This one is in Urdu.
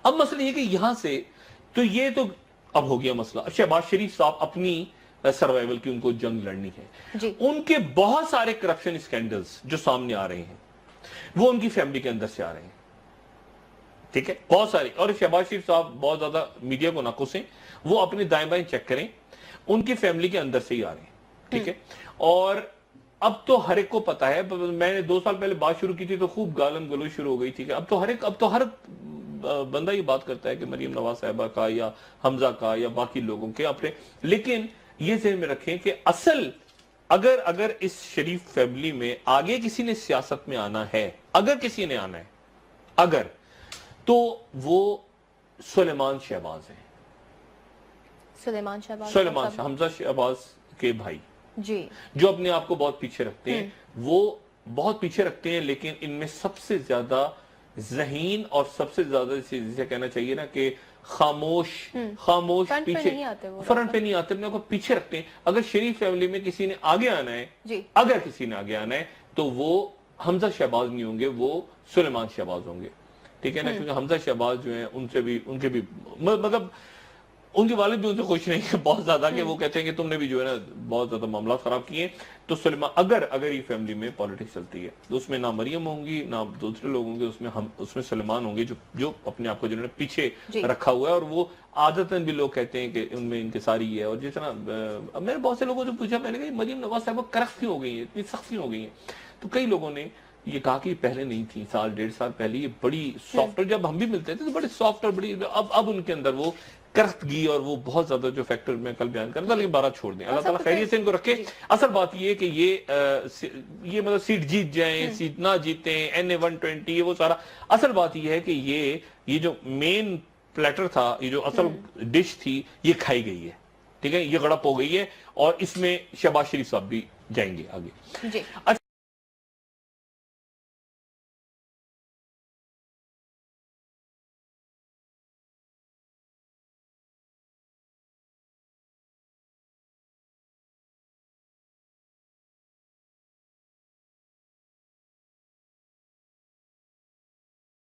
اب مسئلہ یہ کہ یہاں سے تو یہ تو اب ہو گیا مسئلہ. شہباز شریف صاحب اپنی سروائیول کی ان کو جنگ لڑنی ہے. ان کے بہت سارے کرپشن اسکینڈلز جو سامنے آ رہے ہیں وہ ان کی فیملی کے اندر سے آ رہے ہیں. ٹھیک ہے, بہت سارے. اور شہباز شریف صاحب بہت زیادہ میڈیا کو نہ کوسیں, وہ اپنے دائیں بائیں چیک کریں, ان کی فیملی کے اندر سے ہی آ رہے ہیں. ٹھیک ہے, اور اب تو ہر ایک کو پتا ہے. میں نے 2 سال پہلے بات شروع کی تھی تو خوب گالم گلوچ شروع ہو گئی تھی کہ اب تو ہر بندہ یہ بات کرتا ہے کہ مریم نواز صاحبہ کا یا حمزہ کا یا باقی لوگوں کے اپنے. لیکن یہ ذہن میں رکھیں کہ اصل اگر اس شریف فیملی میں آگے کسی نے سیاست میں آنا ہے, اگر کسی نے آنا ہے تو وہ سلیمان شہباز ہیں. سلیمان حمزہ شہباز کے بھائی جی, جو اپنے آپ کو بہت پیچھے رکھتے ہیں, وہ بہت پیچھے رکھتے ہیں, لیکن ان میں سب سے زیادہ ذہین اور سب سے زیادہ جسے کہنا چاہیے نا کہ خاموش پیچھے فرنٹ پہ نہیں آتے, اپنے کو پیچھے رکھتے ہیں. اگر شریف فیملی میں کسی نے آگے آنا ہے, اگر کسی نے آگے آنا ہے تو وہ حمزہ شہباز نہیں ہوں گے, وہ سلیمان شہباز ہوں گے. ٹھیک ہے نا, کیونکہ حمزہ شہباز جو ہیں ان کے بھی مطلب ان کے والد بھی ان سے خوش نہیں ہے بہت زیادہ, کہ وہ کہتے ہیں کہ تم نے بھی جو ہے نا بہت زیادہ معاملات خراب کیے. تو سلیمان اگر یہ فیملی میں پالیٹکس چلتی ہے تو اس میں نہ مریم ہوں گی نہ دوسرے لوگ ہوں گے, اس میں سلیمان ہوں گے جو اپنے آپ کو جنہوں نے پیچھے رکھا ہوا ہے. اور وہ عادتاً بھی لوگ کہتے ہیں کہ ان میں انکساری ہے. اور جس طرح میں نے بہت سے لوگوں سے پوچھا, میں نے کہا مریم نواز صاحبہ کرختی ہو گئی ہیں, اتنی سختی ہو گئی ہیں. تو کئی لوگوں نے یہ کہا کہ پہلے نہیں تھی, 1.5 سال پہلے یہ بڑی سافٹ, اور جب ہم بھی ملتے تھے تو بڑے سافٹ اور بڑی, اب ان کے اندر وہ کرختگی اور وہ بہت زیادہ جو فیکٹر میں کل بیان کرتا, لیکن بارہ چھوڑ دیں. اللہ تعالیٰ خیریت سے ان کو رکھے. اصل بات یہ ہے کہ یہ مطلب سیٹ جیت جائیں, سیٹ نہ جیتیں, NA-120 وہ سارا, اصل بات یہ ہے کہ یہ جو مین پلیٹر تھا, یہ جو اصل ڈش تھی, یہ کھائی گئی ہے. ٹھیک ہے, یہ گڑپ ہو گئی ہے, اور اس میں شہباز شریف صاحب بھی جائیں گے آگے.